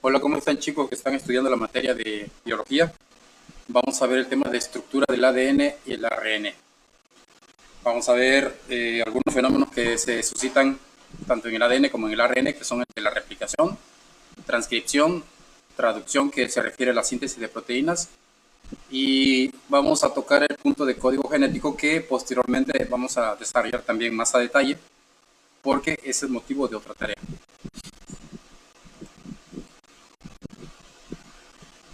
Hola, ¿cómo están chicos que están estudiando la materia de biología? Vamos a ver el tema de estructura del ADN y el ARN. Vamos a ver algunos fenómenos que se suscitan tanto en el ADN como en el ARN, que son el de la replicación, transcripción, traducción, que se refiere a la síntesis de proteínas, y vamos a tocar el punto de código genético que posteriormente vamos a desarrollar también más a detalle, porque ese es motivo de otra tarea.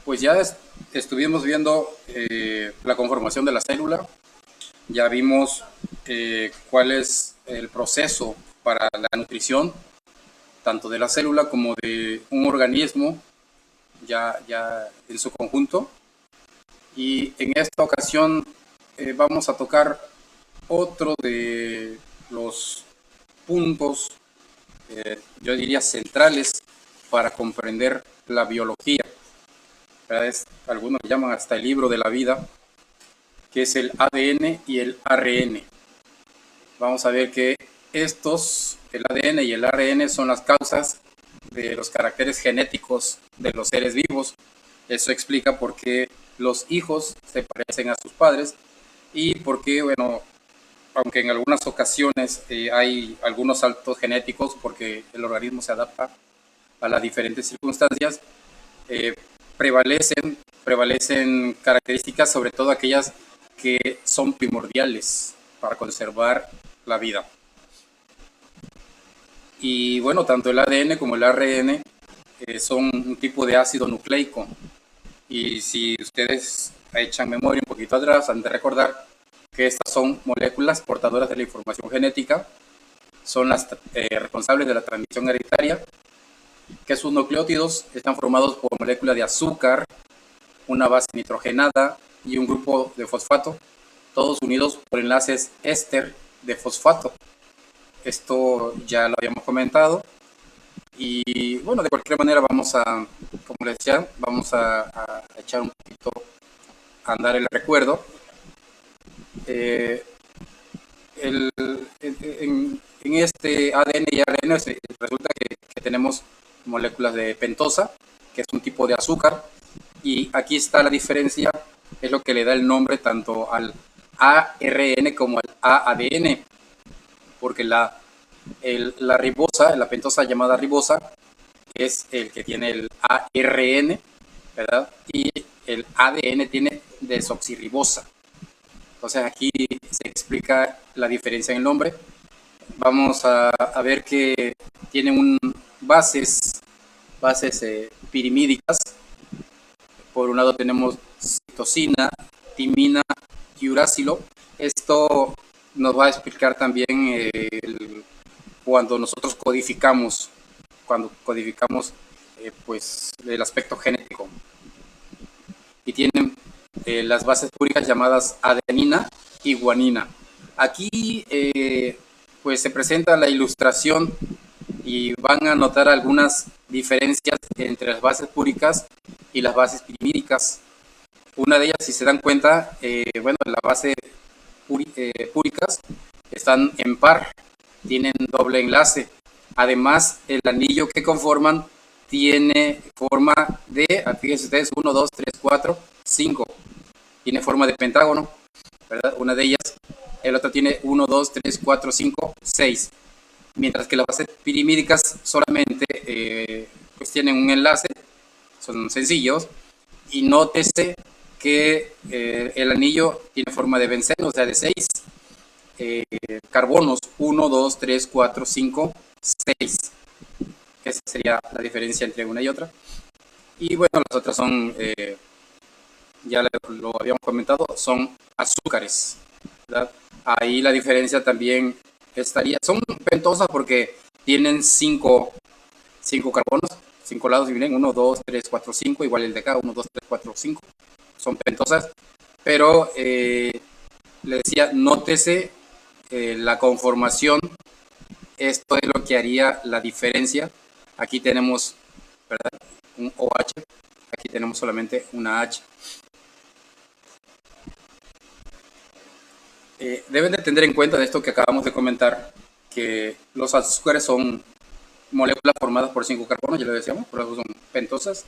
Pues ya estuvimos viendo la conformación de la célula, ya vimos cuál es el proceso para la nutrición, tanto de la célula como de un organismo, ya en su conjunto. Y en esta ocasión vamos a tocar otro de los puntos, yo diría centrales, para comprender la biología. Algunos le llaman hasta el libro de la vida, que es el ADN y el ARN. Vamos a ver que el ADN y el ARN, son las causas de los caracteres genéticos de los seres vivos. Eso explica por qué los hijos se parecen a sus padres y por qué, bueno, aunque en algunas ocasiones hay algunos saltos genéticos porque el organismo se adapta a las diferentes circunstancias, eh, prevalecen características, sobre todo aquellas que son primordiales para conservar la vida. Y bueno, tanto el ADN como el ARN son un tipo de ácido nucleico. Y si ustedes echan memoria un poquito atrás, han de recordar que estas son moléculas portadoras de la información genética, son las responsables de la transmisión hereditaria, que sus nucleótidos están formados por moléculas de azúcar, una base nitrogenada y un grupo de fosfato, todos unidos por enlaces éster de fosfato. Esto ya lo habíamos comentado. Y bueno, de cualquier manera como les decía, vamos a echar un poquito a andar el recuerdo. En este ADN y ARN resulta que tenemos moléculas de pentosa, que es un tipo de azúcar, y aquí está la diferencia, es lo que le da el nombre tanto al ARN como al AADN, porque la ribosa, la pentosa llamada ribosa, es el que tiene el ARN, ¿verdad? Y el ADN tiene desoxirribosa. Entonces aquí se explica la diferencia en el nombre. Vamos a ver que tienen bases pirimídicas. Por un lado tenemos citosina, timina y uracilo. Esto nos va a explicar también cuando nosotros codificamos, pues el aspecto genético. Y tienen las bases púricas llamadas adenina y guanina. Aquí pues se presenta la ilustración y van a notar algunas diferencias entre las bases púricas y las bases pirimídicas. Una de ellas, si se dan cuenta, bueno, las bases púricas están en par, tienen doble enlace. Además, el anillo que conforman tiene forma de, fíjense ustedes, 1, 2, 3, 4, 5. Tiene forma de pentágono, ¿verdad? Una de ellas. El otro tiene 1, 2, 3, 4, 5, 6. Mientras que las bases pirimídicas solamente pues tienen un enlace, son sencillos. Y nótese que el anillo tiene forma de benceno, o sea, de 6 carbonos, 1, 2, 3, 4, 5, 6. Esa sería la diferencia entre una y otra. Y bueno, las otras son, ya lo habíamos comentado, son azúcares, ¿verdad? Ahí la diferencia también son pentosas porque tienen 5 carbonos, 5 lados, y vienen 1, 2, 3, 4, 5, igual el de acá, 1, 2, 3, 4, 5. Son pentosas, pero le decía, nótese la conformación. Esto es lo que haría la diferencia. Aquí tenemos, ¿verdad?, un OH, aquí tenemos solamente una H. Deben de tener en cuenta de esto que acabamos de comentar, que los azúcares son moléculas formadas por 5 carbonos, ya lo decíamos, por eso son pentosas.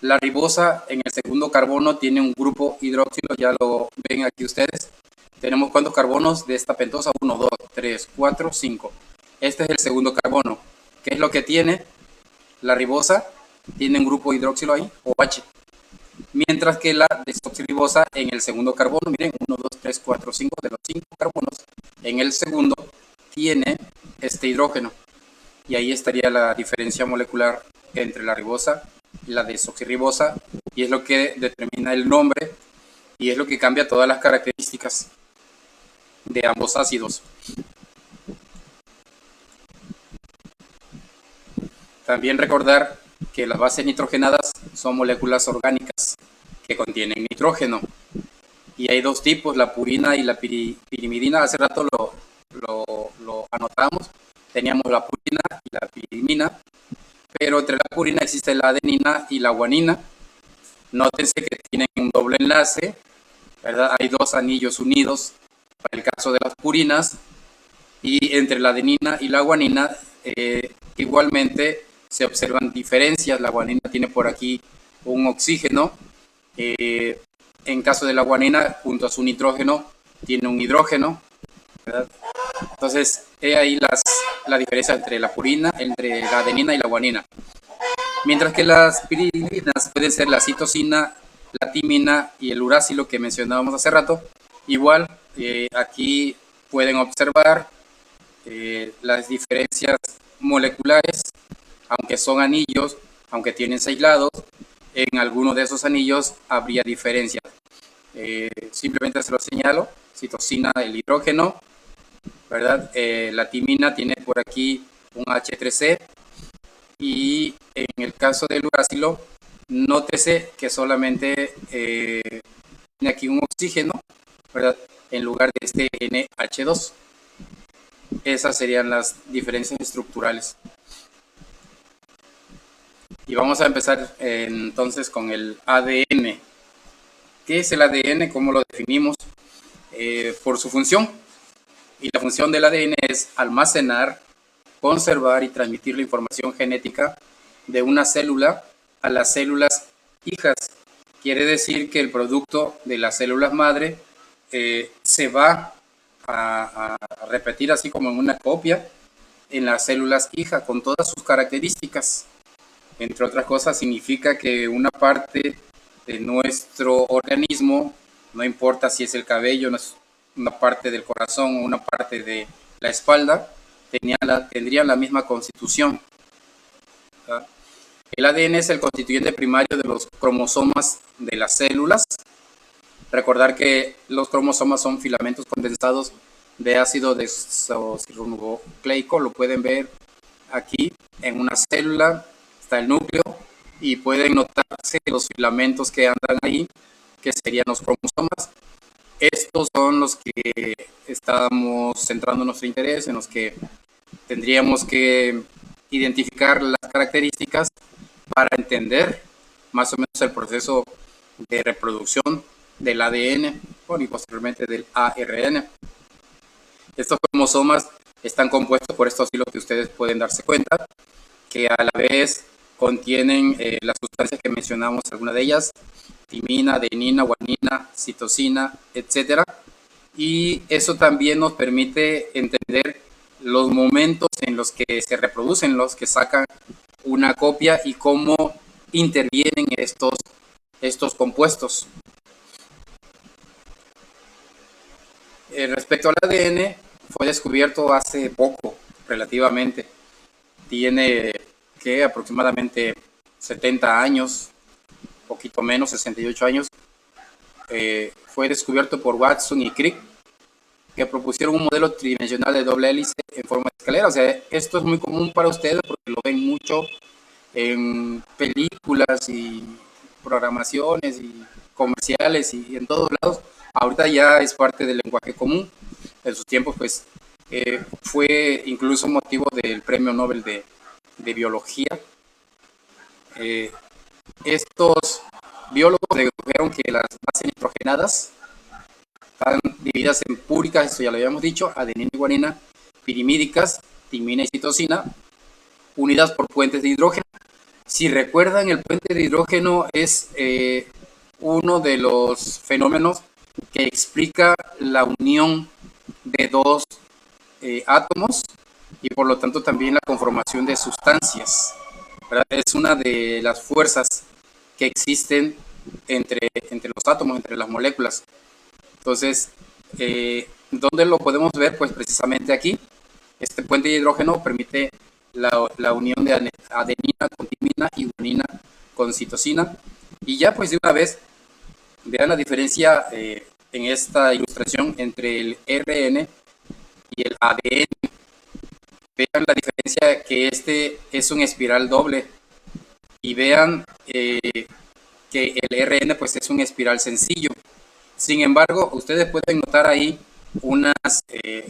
La ribosa en el segundo carbono tiene un grupo hidroxilo, ya lo ven aquí ustedes. Tenemos cuántos carbonos de esta pentosa, 1, 2, 3, 4, 5. Este es el segundo carbono. ¿Qué es lo que tiene? La ribosa tiene un grupo hidroxilo ahí, OH. Mientras que la desoxirribosa en el segundo carbono, miren, 1, 2, 3, 4, 5, de los 5 carbonos, en el segundo tiene este hidrógeno. Y ahí estaría la diferencia molecular entre la ribosa y la desoxirribosa, y es lo que determina el nombre y es lo que cambia todas las características de ambos ácidos. También recordar que las bases nitrogenadas son moléculas orgánicas que contienen nitrógeno. Y hay dos tipos, la purina y la pirimidina. Hace rato lo anotamos. Teníamos la purina y la pirimina. Pero entre la purina existe la adenina y la guanina. Nótense que tienen un doble enlace, ¿verdad? Hay dos anillos unidos para el caso de las purinas. Y entre la adenina y la guanina igualmente se observan diferencias. La guanina tiene por aquí un oxígeno. En caso de la guanina, junto a su nitrógeno, tiene un hidrógeno, ¿verdad? Entonces, he ahí la diferencia entre la purina, entre la adenina y la guanina. Mientras que las pirimidinas pueden ser la citosina, la timina y el uracilo que mencionábamos hace rato. Igual, aquí pueden observar las diferencias moleculares, aunque son anillos, aunque tienen 6 lados, en alguno de esos anillos habría diferencias. Simplemente se lo señalo, citosina, el hidrógeno, ¿verdad? La timina tiene por aquí un H3C, y en el caso del uracilo, nótese que solamente tiene aquí un oxígeno, ¿verdad? En lugar de este NH2. Esas serían las diferencias estructurales. Y vamos a empezar entonces con el ADN. ¿Qué es el ADN? ¿Cómo lo definimos? Por su función. Y la función del ADN es almacenar, conservar y transmitir la información genética de una célula a las células hijas. Quiere decir que el producto de las células madre se va a repetir así como en una copia en las células hija con todas sus características. Entre otras cosas, significa que una parte de nuestro organismo, no importa si es el cabello, una parte del corazón o una parte de la espalda, tendrían la misma constitución. ¿Verdad? El ADN es el constituyente primario de los cromosomas de las células. Recordar que los cromosomas son filamentos condensados de ácido desoxirribonucleico. Lo pueden ver aquí en una célula. Está el núcleo y pueden notarse los filamentos que andan ahí, que serían los cromosomas. Estos son los que estamos centrando nuestro interés, en los que tendríamos que identificar las características para entender más o menos el proceso de reproducción del ADN, y posteriormente del ARN. Estos cromosomas están compuestos por estos hilos que ustedes pueden darse cuenta, que a la vez contienen las sustancias que mencionamos, algunas de ellas, timina, adenina, guanina, citosina, etcétera. Y eso también nos permite entender los momentos en los que se reproducen, los que sacan una copia y cómo intervienen estos compuestos. Respecto al ADN, fue descubierto hace poco, relativamente. Tiene que aproximadamente 70 años, poquito menos, 68 años. Fue descubierto por Watson y Crick, que propusieron un modelo tridimensional de doble hélice en forma de escalera. O sea, esto es muy común para ustedes porque lo ven mucho en películas y programaciones y comerciales y en todos lados. Ahorita ya es parte del lenguaje común. En sus tiempos, pues, fue incluso motivo del premio Nobel de biología. Estos biólogos dedujeron que las bases nitrogenadas están divididas en púricas, esto ya lo habíamos dicho, adenina y guanina, pirimídicas, timina y citosina, unidas por puentes de hidrógeno. Si recuerdan, el puente de hidrógeno es uno de los fenómenos que explica la unión de dos átomos y por lo tanto también la conformación de sustancias, ¿verdad? Es una de las fuerzas que existen entre los átomos, entre las moléculas. Entonces, ¿dónde lo podemos ver? Pues precisamente aquí. Este puente de hidrógeno permite la unión de adenina con timina y guanina con citosina. Y ya pues de una vez, vean la diferencia en esta ilustración entre el RN y el ADN. Vean la diferencia que este es un espiral doble. Y vean que el RN pues es un espiral sencillo. Sin embargo, ustedes pueden notar ahí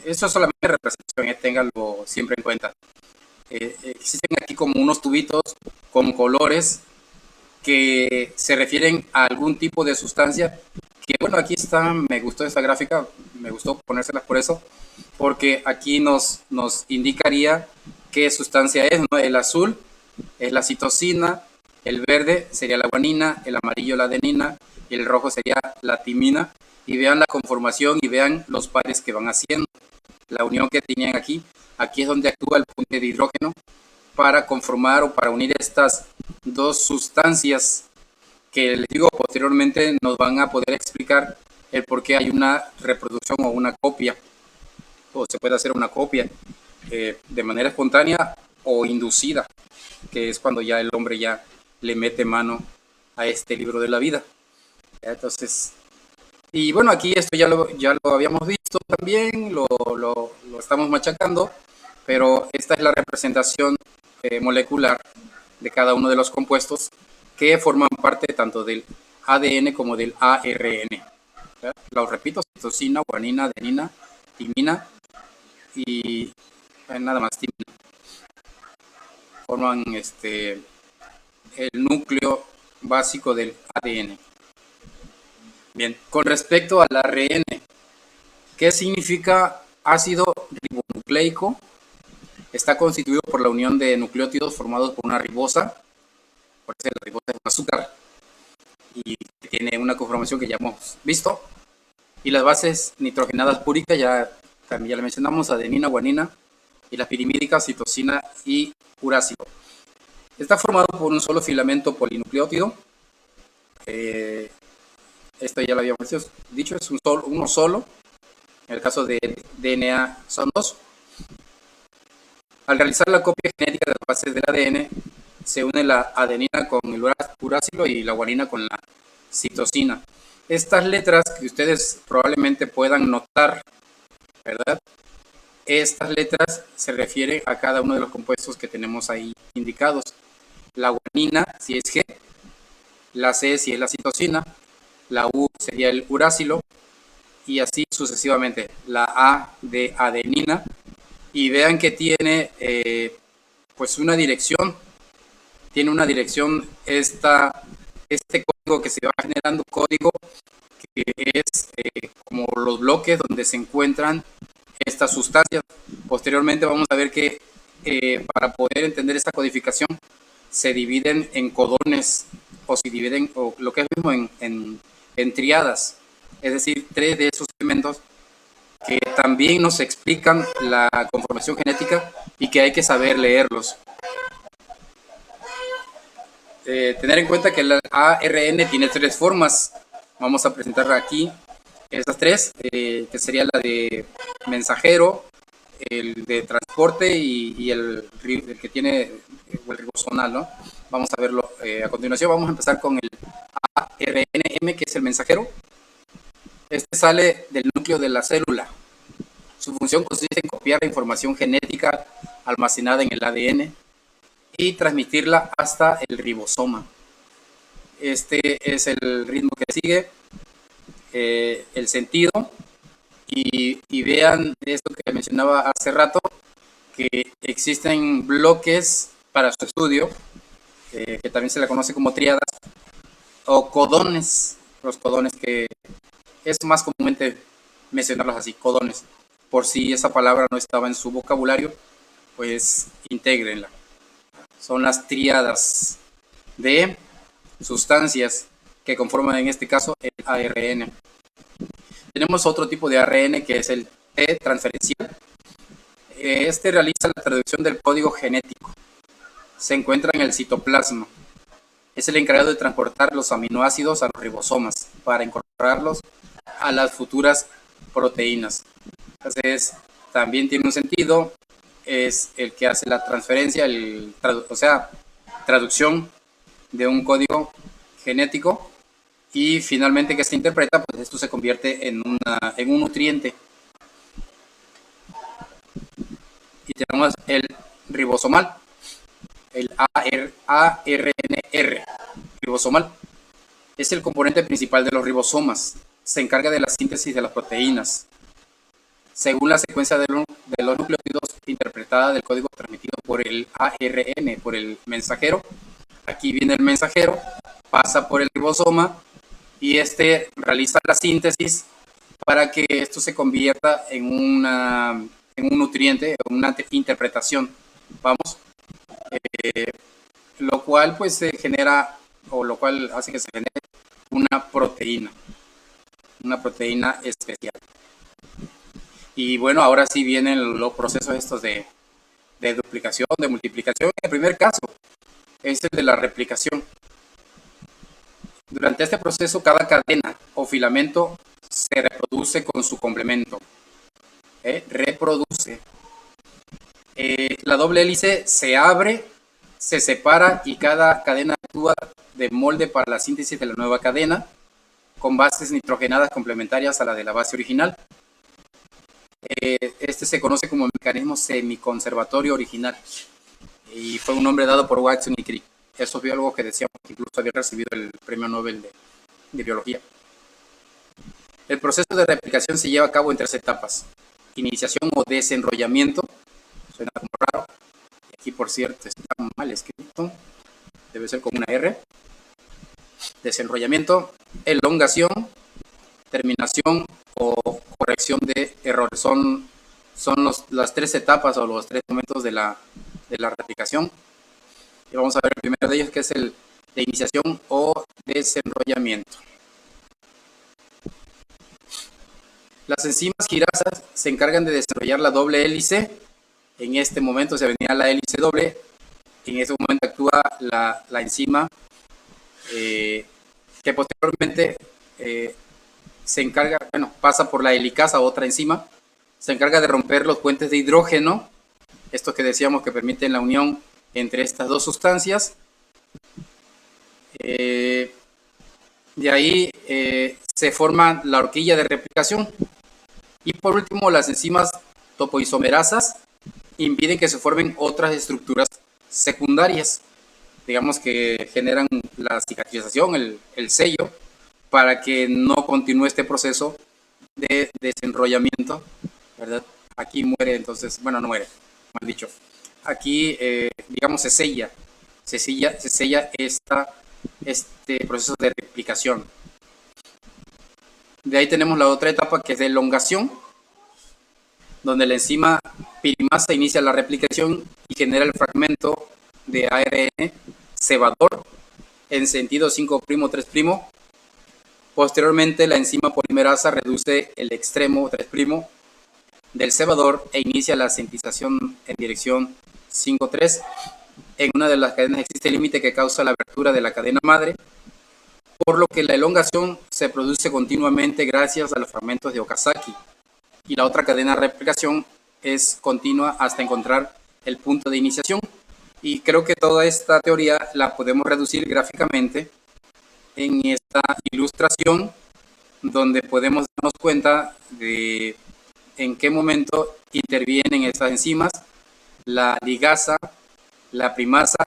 esto es solamente representación, ténganlo siempre en cuenta. Existen aquí como unos tubitos con colores que se refieren a algún tipo de sustancia, que bueno, aquí está, me gustó esta gráfica, me gustó ponérselas por eso, porque aquí nos indicaría qué sustancia es, ¿no? El azul es la citosina, el verde sería la guanina, el amarillo la adenina y el rojo sería la timina. Y vean la conformación y vean los pares que van haciendo, la unión que tenían aquí. Aquí es donde actúa el puente de hidrógeno para conformar o para unir estas dos sustancias que les digo posteriormente nos van a poder explicar el por qué hay una reproducción o una copia, o se puede hacer una copia de manera espontánea o inducida, que es cuando ya el hombre ya le mete mano a este libro de la vida. Entonces, y bueno, aquí esto ya lo habíamos visto también, lo estamos machacando, pero esta es la representación molecular de cada uno de los compuestos que forman parte tanto del ADN como del ARN. ¿Ya? Lo repito, citosina, guanina, adenina, timina y nada más timina. Forman el núcleo básico del ADN. Bien, con respecto al ARN, ¿qué significa ácido ribonucleico? Está constituido por la unión de nucleótidos formados por una ribosa, por eso la ribosa es un azúcar, y tiene una conformación que ya hemos visto, y las bases nitrogenadas púricas, también ya le mencionamos, adenina, guanina, y las pirimídicas, citosina y uracilo. Está formado por un solo filamento polinucleótido. Esto ya lo habíamos dicho, es uno solo. En el caso de DNA son dos. Al realizar la copia genética de las bases del ADN, se une la adenina con el uracilo y la guanina con la citosina. Estas letras que ustedes probablemente puedan notar, ¿verdad? Estas letras se refieren a cada uno de los compuestos que tenemos ahí indicados. La guanina, si es G, la C, si es la citosina, la U sería el uracilo, y así sucesivamente. La A de adenina, y vean que tiene pues una dirección. Tiene una dirección este código que se va generando, código que es como los bloques donde se encuentran estas sustancias. Posteriormente vamos a ver que para poder entender esta codificación se dividen en codones o se dividen, o lo que es mismo en triadas, es decir, 3 de esos elementos que también nos explican la conformación genética y que hay que saber leerlos. Tener en cuenta que el ARN tiene 3 formas. Vamos a presentar aquí estas 3, que sería la de mensajero, el de transporte y el que tiene el ribosonal, ¿no? Vamos a verlo a continuación. Vamos a empezar con el ARNM, que es el mensajero. Este sale del núcleo de la célula. Su función consiste en copiar la información genética almacenada en el ADN y transmitirla hasta el ribosoma. Este es el ritmo que sigue, el sentido, y vean esto que mencionaba hace rato, que existen bloques para su estudio, que también se le conoce como tríadas, o codones, los codones, que es más comúnmente mencionarlos así, codones. Por si esa palabra no estaba en su vocabulario, pues intégrenla. son las tríadas de sustancias que conforman en este caso el ARN. Tenemos otro tipo de ARN que es el T transferencial. Este realiza la traducción del código genético. Se encuentra en el citoplasma. Es el encargado de transportar los aminoácidos a los ribosomas para incorporarlos a las futuras proteínas. Entonces, también tiene un sentido, es el que hace la transferencia, traducción de un código genético, y finalmente que se interpreta, pues esto se convierte en un nutriente. Y tenemos el ribosomal, el ARNR, ribosomal. Es el componente principal de los ribosomas. Se encarga de la síntesis de las proteínas, según la secuencia de los nucleótidos interpretada del código transmitido por el ARN, por el mensajero. Aquí viene el mensajero, pasa por el ribosoma y este realiza la síntesis para que esto se convierta en un nutriente, una interpretación, vamos, lo cual pues se genera, o lo cual hace que se genere una proteína especial. Y bueno, ahora sí vienen los procesos estos de duplicación, de multiplicación. El primer caso es el de la replicación. Durante este proceso, cada cadena o filamento se reproduce con su complemento. Reproduce. La doble hélice se abre, se separa y cada cadena actúa de molde para la síntesis de la nueva cadena con bases nitrogenadas complementarias a la de la base original. Este se conoce como mecanismo semiconservatorio original y fue un nombre dado por Watson y Crick, esos biólogos que decíamos que incluso habían recibido el premio Nobel de biología. El proceso de replicación se lleva a cabo en 3 etapas: iniciación o desenrollamiento, suena como raro, aquí por cierto está mal escrito, debe ser con una R. Desenrollamiento, elongación, terminación o corrección de errores. Son las 3 etapas o los 3 momentos de la replicación. Y vamos a ver el primero de ellos, que es el de iniciación o desenrollamiento. Las enzimas quirasas se encargan de desarrollar la doble hélice. En este momento se venía la hélice doble. En este momento actúa la enzima que posteriormente se encarga, pasa por la helicasa, otra enzima, se encarga de romper los puentes de hidrógeno, estos que decíamos que permiten la unión entre estas dos sustancias. De ahí se forma la horquilla de replicación. Y por último, las enzimas topoisomerasas impiden que se formen otras estructuras secundarias, digamos, que generan la cicatrización, el sello, para que no continúe este proceso de desenrollamiento, ¿verdad? Aquí muere, entonces, bueno, no muere, mal dicho. Aquí, digamos, se sella este proceso de replicación. De ahí tenemos la otra etapa, que es de elongación, donde la enzima pirimasa inicia la replicación y genera el fragmento de ARN cebador en sentido 5'3'. Posteriormente, la enzima polimerasa reduce el extremo 3' del cebador e inicia la sintetización en dirección 5'3". En una de las cadenas existe el límite que causa la abertura de la cadena madre, por lo que la elongación se produce continuamente gracias a los fragmentos de Okazaki, y la otra cadena de replicación es continua hasta encontrar el punto de iniciación. Y creo que toda esta teoría la podemos reducir gráficamente en esta ilustración, donde podemos darnos cuenta de en qué momento intervienen estas enzimas, la ligasa, la primasa,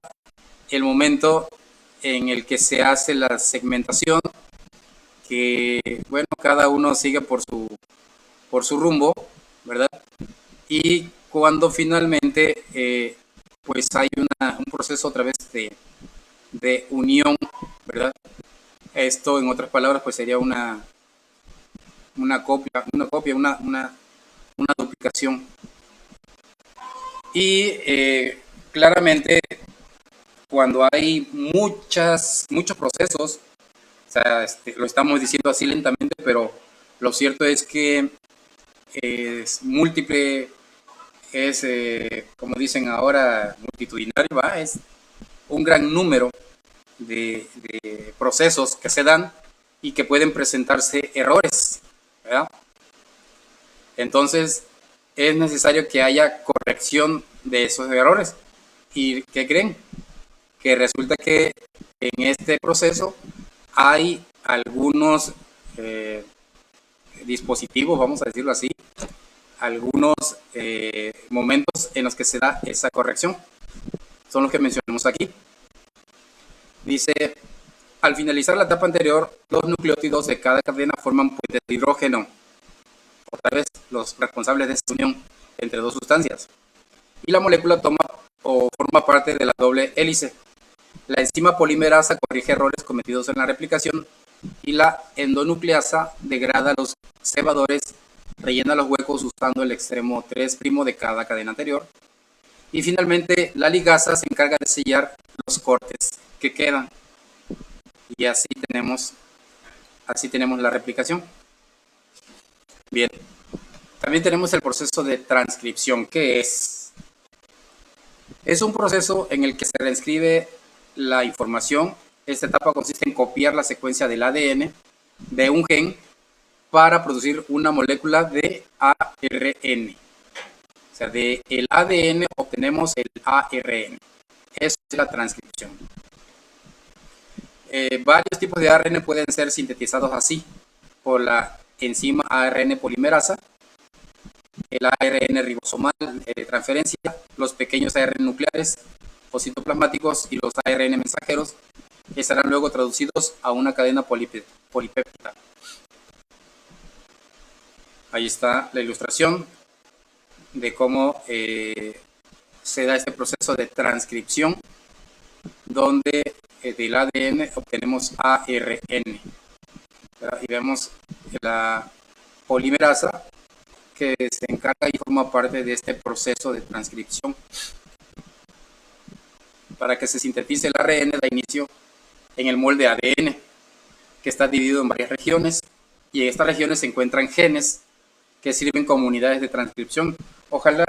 el momento en el que se hace la segmentación, que bueno, cada uno sigue por su rumbo, ¿verdad? Y cuando finalmente pues hay un proceso otra vez de unión, ¿verdad? Esto, en otras palabras, pues sería una copia, una duplicación. Y claramente cuando hay muchos procesos, o sea, lo estamos diciendo así lentamente, pero lo cierto es que es múltiple, es, como dicen ahora, multitudinario, ¿va? Es un gran número de procesos que se dan y que pueden presentarse errores, ¿verdad? Entonces, es necesario que haya corrección de esos errores. ¿Y qué creen? Que resulta que en este proceso hay algunos dispositivos, vamos a decirlo así, algunos momentos en los que se da esa corrección. Son los que mencionamos aquí. Dice, al finalizar la etapa anterior, los nucleótidos de cada cadena forman puentes de hidrógeno, otra vez los responsables de esta unión entre dos sustancias. Y la molécula toma o forma parte de la doble hélice. La enzima polimerasa corrige errores cometidos en la replicación y la endonucleasa degrada los cebadores, rellena los huecos usando el extremo 3' de cada cadena anterior. Y finalmente la ligasa se encarga de sellar los cortes que quedan. Y así tenemos la replicación. Bien, también tenemos el proceso de transcripción, que es un proceso en el que se reescribe la información. Esta etapa consiste en copiar la secuencia del ADN de un gen para producir una molécula de ARN. O sea, del ADN obtenemos el ARN. Eso es la transcripción. Varios tipos de ARN pueden ser sintetizados así por la enzima ARN polimerasa, el ARN ribosomal de transferencia, los pequeños ARN nucleares o citoplasmáticos y los ARN mensajeros, que serán luego traducidos a una cadena polipéptida. Ahí está la ilustración de cómo se da este proceso de transcripción, donde del ADN obtenemos ARN. Y vemos la polimerasa que se encarga y forma parte de este proceso de transcripción. Para que se sintetice el ARN da inicio en el molde ADN, que está dividido en varias regiones, y en estas regiones se encuentran genes que sirven como unidades de transcripción. Ojalá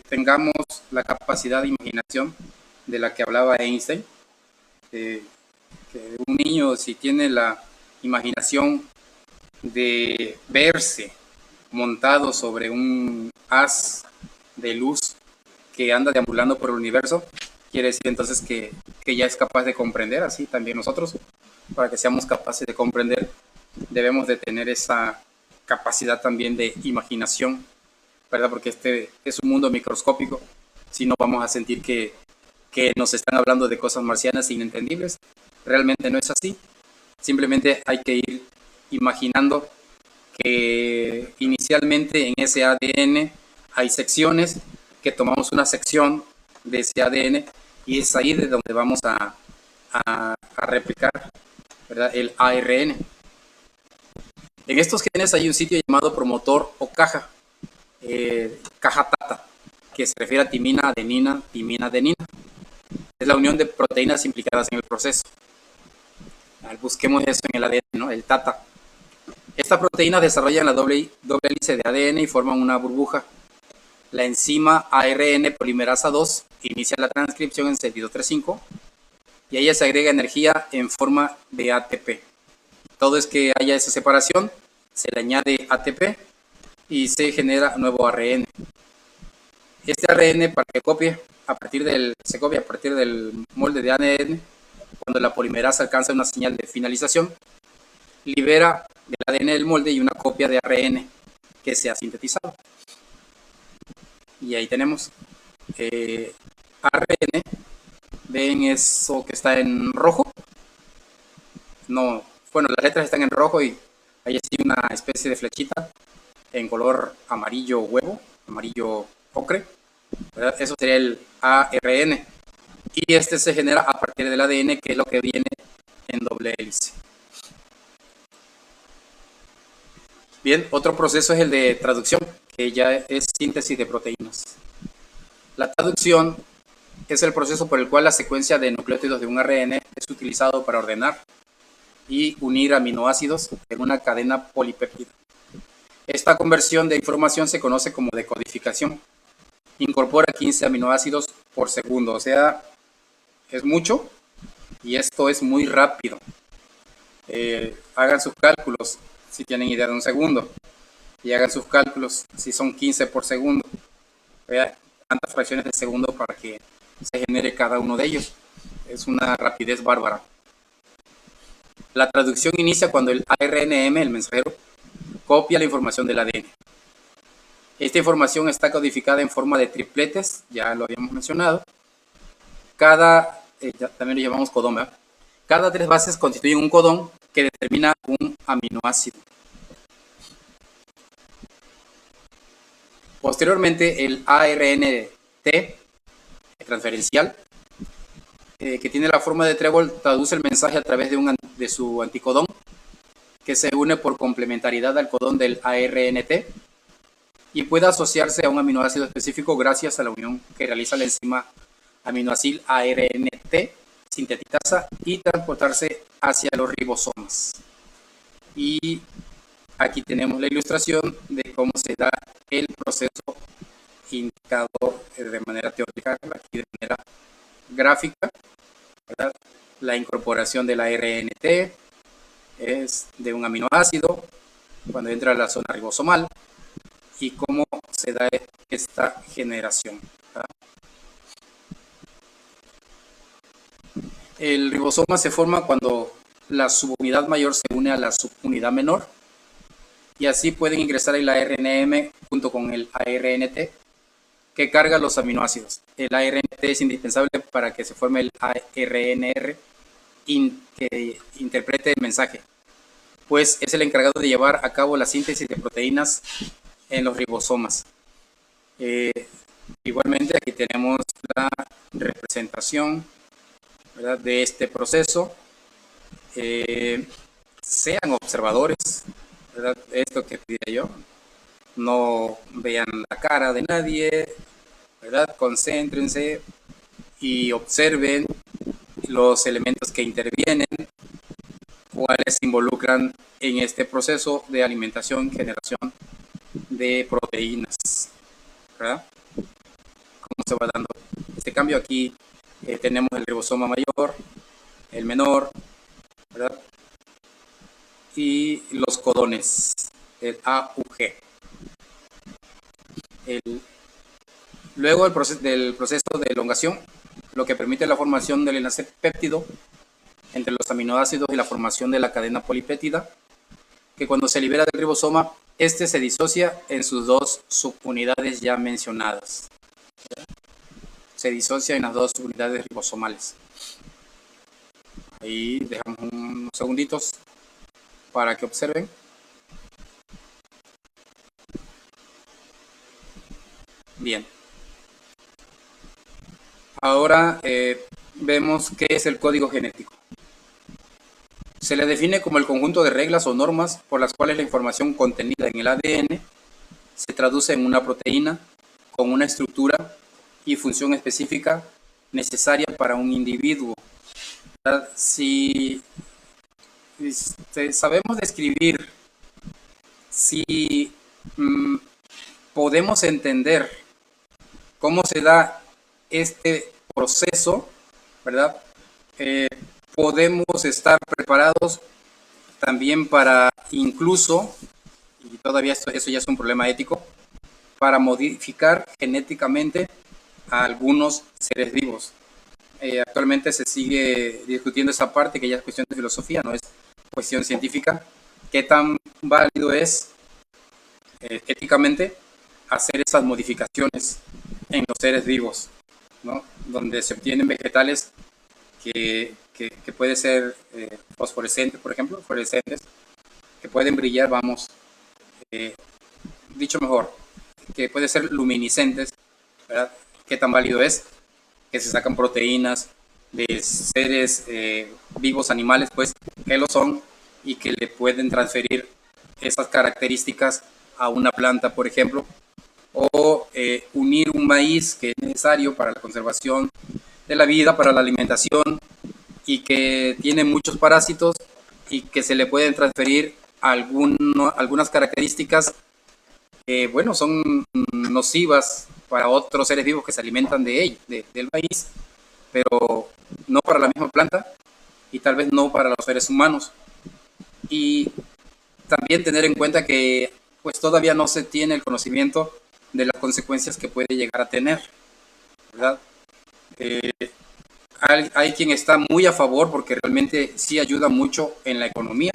tengamos la capacidad de imaginación de la que hablaba Einstein, que un niño, si tiene la imaginación de verse montado sobre un haz de luz que anda deambulando por el universo, quiere decir entonces que ya es capaz de comprender. Así también nosotros, para que seamos capaces de comprender, debemos de tener esa capacidad también de imaginación, ¿verdad? Porque este es un mundo microscópico, si no vamos a sentir que nos están hablando de cosas marcianas inentendibles. Realmente no es así. Simplemente hay que ir imaginando que inicialmente en ese ADN hay secciones, que tomamos una sección de ese ADN y es ahí de donde vamos a replicar, ¿verdad?, el ARN. En estos genes hay un sitio llamado promotor o caja, caja TATA, que se refiere a timina, adenina, timina, adenina. Es la unión de proteínas implicadas en el proceso. Busquemos eso en el ADN, ¿no? El TATA. Estas proteínas desarrollan la doble hélice de ADN y forman una burbuja. La enzima ARN polimerasa 2 inicia la transcripción en sentido 3'5 y a ella se agrega energía en forma de ATP. Todo es que haya esa separación, se le añade ATP y se genera nuevo ARN. Este ARN, para que se copie a partir del molde de ADN, cuando la polimerasa alcanza una señal de finalización, libera del ADN del molde y una copia de ARN que se ha sintetizado. Y ahí tenemos ARN. ¿Ven eso que está en rojo? No, bueno, las letras están en rojo y hay así una especie de flechita en color amarillo huevo, amarillo ocre, ¿verdad? Eso sería el ARN. Y este se genera a partir del ADN, que es lo que viene en doble hélice. Bien, otro proceso es el de traducción, que ya es síntesis de proteínas. La traducción es el proceso por el cual la secuencia de nucleótidos de un ARN es utilizado para ordenar y unir aminoácidos en una cadena polipéptida. Esta conversión de información se conoce como decodificación. Incorpora 15 aminoácidos por segundo, o sea, es mucho y esto es muy rápido. Hagan sus cálculos si tienen idea de un segundo y hagan sus cálculos si son 15 por segundo. Vean cuántas fracciones de segundo para que se genere cada uno de ellos. Es una rapidez bárbara. La traducción inicia cuando el ARNM, el mensajero, copia la información del ADN. Esta información está codificada en forma de tripletes, ya lo habíamos mencionado. También lo llamamos codón, ¿verdad? Cada 3 bases constituyen un codón que determina un aminoácido. Posteriormente, el ARNT transferencial, que tiene la forma de trébol, traduce el mensaje a través de su anticodón, que se une por complementariedad al codón del ARNT y puede asociarse a un aminoácido específico gracias a la unión que realiza la enzima aminoacil ARNT sintetizasa y transportarse hacia los ribosomas. Y aquí tenemos la ilustración de cómo se da el proceso indicado de manera teórica, aquí de manera gráfica, ¿verdad? La incorporación del ARNT es de un aminoácido cuando entra a la zona ribosomal y cómo se da esta generación, ¿verdad? El ribosoma se forma cuando la subunidad mayor se une a la subunidad menor y así pueden ingresar el ARNM junto con el ARNT que carga los aminoácidos. El ARNT es indispensable para que se forme el ARNR que interprete el mensaje, pues es el encargado de llevar a cabo la síntesis de proteínas en los ribosomas. Igualmente aquí tenemos la representación, ¿verdad?, de este proceso. Sean observadores, ¿verdad? Esto que pide yo, no vean la cara de nadie, ¿verdad? Concéntrense y observen los elementos que intervienen, cuáles se involucran en este proceso de alimentación y generación de proteínas, ¿verdad? ¿Cómo se va dando este cambio? Aquí tenemos el ribosoma mayor, el menor, ¿verdad? Y los codones, el AUG. Luego del proceso de elongación, lo que permite la formación del enlace péptido entre los aminoácidos y la formación de la cadena polipéptida, que cuando se libera del ribosoma, este se disocia en sus 2 subunidades ya mencionadas. Se disocia en las 2 unidades ribosomales. Ahí dejamos unos segunditos para que observen. Bien. Ahora vemos qué es el código genético. Se le define como el conjunto de reglas o normas por las cuales la información contenida en el ADN se traduce en una proteína con una estructura y función específica necesaria para un individuo. Si sabemos describir, si podemos entender cómo se da este proceso, ¿verdad? Podemos estar preparados también para incluso, y todavía eso ya es un problema ético, para modificar genéticamente a algunos seres vivos. Actualmente se sigue discutiendo esa parte, que ya es cuestión de filosofía, no es cuestión científica. ¿Qué tan válido es éticamente hacer esas modificaciones en los seres vivos, ¿no? Donde se obtienen vegetales que puede ser fosforescentes, por ejemplo, fluorescentes, que pueden brillar, dicho mejor, que pueden ser luminiscentes, ¿verdad? ¿Qué tan válido es? Que se sacan proteínas de seres vivos, animales, pues, que lo son y que le pueden transferir esas características a una planta, por ejemplo, o unir un maíz que es necesario para la conservación de la vida, para la alimentación, y que tiene muchos parásitos y que se le pueden transferir algunas características que, bueno, son nocivas para otros seres vivos que se alimentan del maíz, pero no para la misma planta y tal vez no para los seres humanos. Y también tener en cuenta que pues todavía no se tiene el conocimiento de las consecuencias que puede llegar a tener, ¿verdad? Eh, hay quien está muy a favor porque realmente sí ayuda mucho en la economía,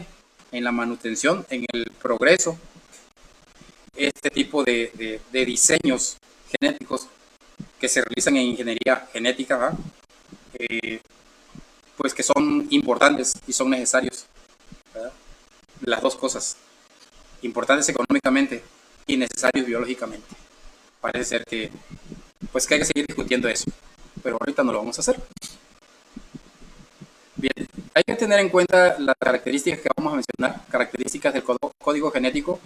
en la manutención, en el progreso. Este tipo de diseños genéticos que se realizan en ingeniería genética, ¿verdad? Pues que son importantes y son necesarios, ¿verdad? Las dos cosas, importantes económicamente y necesarios biológicamente. Parece ser que, pues que hay que seguir discutiendo eso, pero ahorita no lo vamos a hacer. Bien, hay que tener en cuenta las características que vamos a mencionar, características del código genético,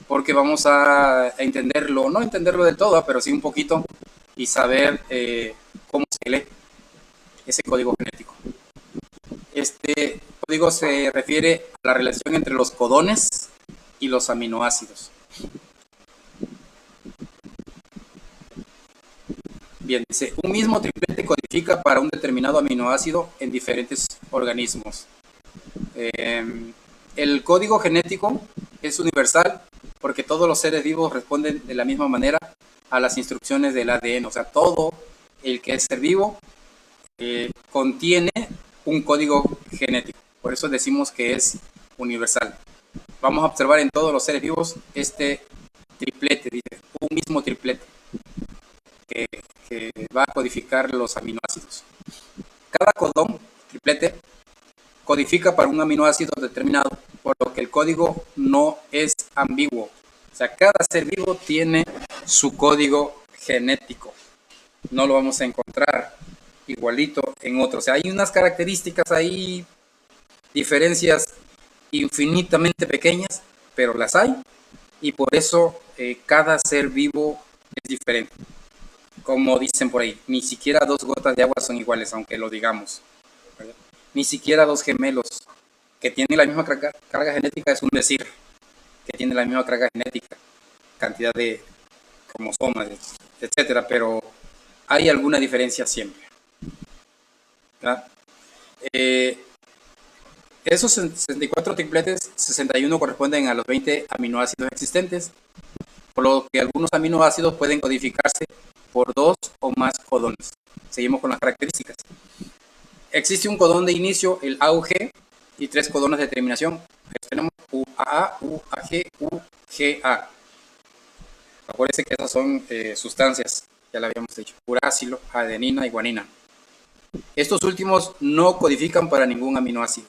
porque vamos a entenderlo, no entenderlo del todo, pero sí un poquito, y saber cómo se lee ese código genético. Este código se refiere a la relación entre los codones y los aminoácidos. Bien, dice, un mismo triplete codifica para un determinado aminoácido en diferentes organismos. El código genético es universal porque todos los seres vivos responden de la misma manera a las instrucciones del ADN. O sea, todo el que es ser vivo contiene un código genético. Por eso decimos que es universal. Vamos a observar en todos los seres vivos este triplete, dice, un mismo triplete que va a codificar los aminoácidos. Cada codón, triplete, codifica para un aminoácido determinado, por lo que el código no es ambiguo. O sea, cada ser vivo tiene su código genético. No lo vamos a encontrar igualito en otros. O sea, hay unas características ahí, diferencias infinitamente pequeñas, pero las hay, y por eso cada ser vivo es diferente. Como dicen por ahí, ni siquiera dos gotas de agua son iguales, aunque lo digamos, ¿verdad? Ni siquiera dos gemelos que tienen la misma carga genética es un decir, que tienen la misma carga genética, cantidad de cromosomas, etcétera, pero hay alguna diferencia siempre, ¿verdad? Esos 64 tripletes, 61 corresponden a los 20 aminoácidos existentes, por lo que algunos aminoácidos pueden codificarse por dos o más codones. Seguimos con las características. Existe un codón de inicio, el AUG, y tres codones de terminación. Tenemos UAA, UAG, UGA. Acuérdense que esas son sustancias, ya lo habíamos dicho, uracilo, adenina y guanina. Estos últimos no codifican para ningún aminoácido.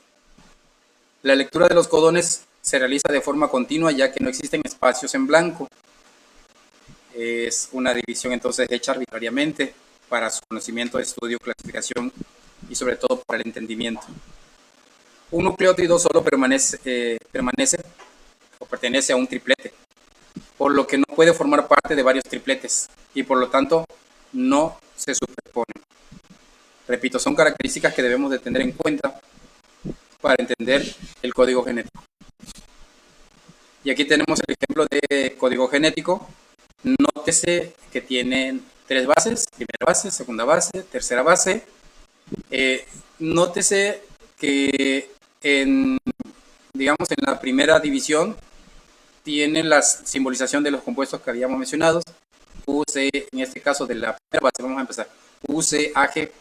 La lectura de los codones se realiza de forma continua ya que no existen espacios en blanco. Es una división entonces hecha arbitrariamente para su conocimiento, estudio, clasificación y sobre todo para el entendimiento. Un nucleótido solo pertenece a un triplete, por lo que no puede formar parte de varios tripletes y por lo tanto no se superpone. Repito, son características que debemos de tener en cuenta para entender el código genético. Y aquí tenemos el ejemplo de código genético. Nótese que tienen tres bases, primera base, segunda base, tercera base. Nótese que digamos, en la primera división tiene la simbolización de los compuestos que habíamos mencionado. UC, en este caso de la primera base, vamos a empezar. UCAG,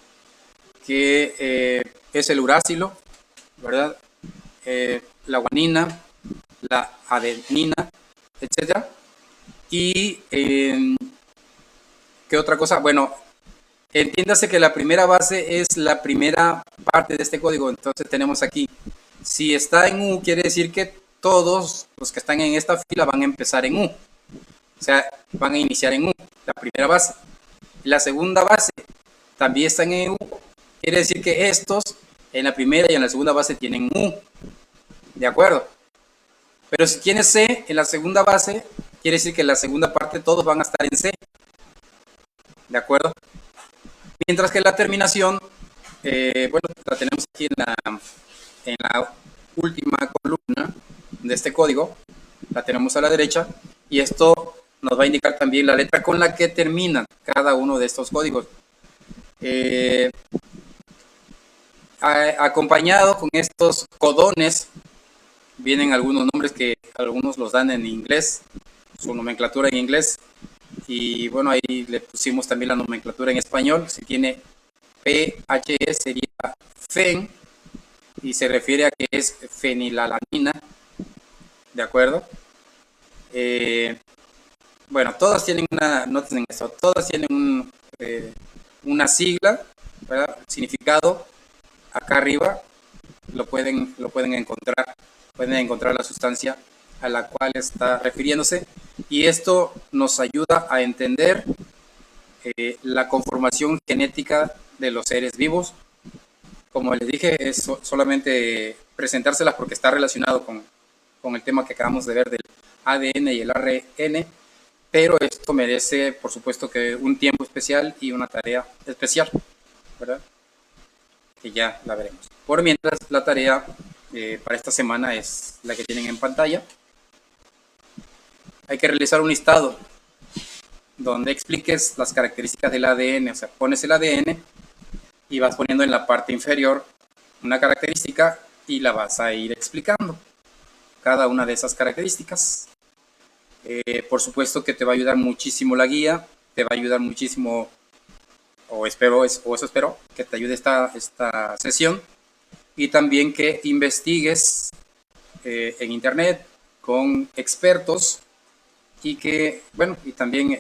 que es el uracilo, ¿verdad? La guanina, la adenina, etcétera. Y ¿qué otra cosa? Bueno, entiéndase que la primera base es la primera parte de este código. Entonces tenemos aquí, si está en U, quiere decir que todos los que están en esta fila van a empezar en U. O sea, van a iniciar en U, la primera base. La segunda base también está en U. Quiere decir que estos en la primera y en la segunda base tienen U. ¿De acuerdo? Pero si tiene C en la segunda base, quiere decir que la segunda parte todos van a estar en C, ¿de acuerdo? Mientras que la terminación, bueno, la tenemos aquí en la última columna de este código, la tenemos a la derecha, y esto nos va a indicar también la letra con la que terminan cada uno de estos códigos. Acompañado con estos codones vienen algunos nombres que algunos los dan en inglés, su nomenclatura en inglés, y bueno, ahí le pusimos también la nomenclatura en español. Si tiene PHE sería FEN, y se refiere a que es fenilalanina, ¿de acuerdo? Bueno, todas tienen noten eso, todas tienen una sigla, ¿verdad? Significado. Acá arriba lo pueden encontrar, pueden encontrar la sustancia a la cual está refiriéndose, y esto nos ayuda a entender la conformación genética de los seres vivos. Como les dije, es solamente presentárselas porque está relacionado con el tema que acabamos de ver del ADN y el ARN, pero esto merece, por supuesto, que un tiempo especial y una tarea especial, ¿verdad? Que ya la veremos. Por mientras, la tarea para esta semana es la que tienen en pantalla. Hay que realizar un listado donde expliques las características del ADN, o sea, pones el ADN y vas poniendo en la parte inferior una característica y la vas a ir explicando, cada una de esas características. Por supuesto que te va a ayudar muchísimo la guía, te va a ayudar muchísimo, o eso espero, que te ayude esta sesión, y también que investigues en internet con expertos, y que, bueno, y también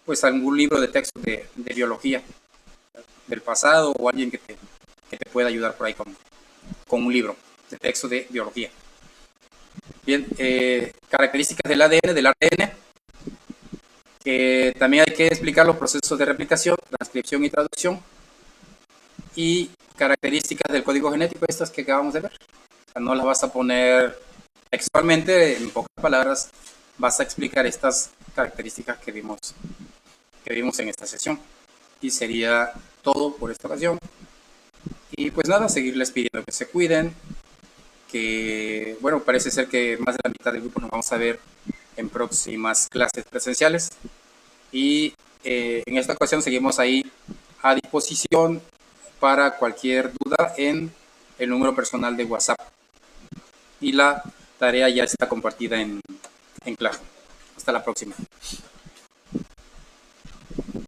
pues algún libro de texto de biología del pasado, o alguien que te pueda ayudar por ahí con un libro de texto de biología. Bien, características del ADN, del ARN. También hay que explicar los procesos de replicación, transcripción y traducción, y características del código genético, estas que acabamos de ver. O sea, no las vas a poner textualmente, en pocas palabras vas a explicar estas características que vimos en esta sesión. Y sería todo por esta ocasión. Y pues nada, seguirles pidiendo que se cuiden, que bueno, parece ser que más de la mitad del grupo nos vamos a ver en próximas clases presenciales, y en esta ocasión seguimos ahí a disposición para cualquier duda en el número personal de WhatsApp, y la tarea ya está compartida en clase. Hasta la próxima.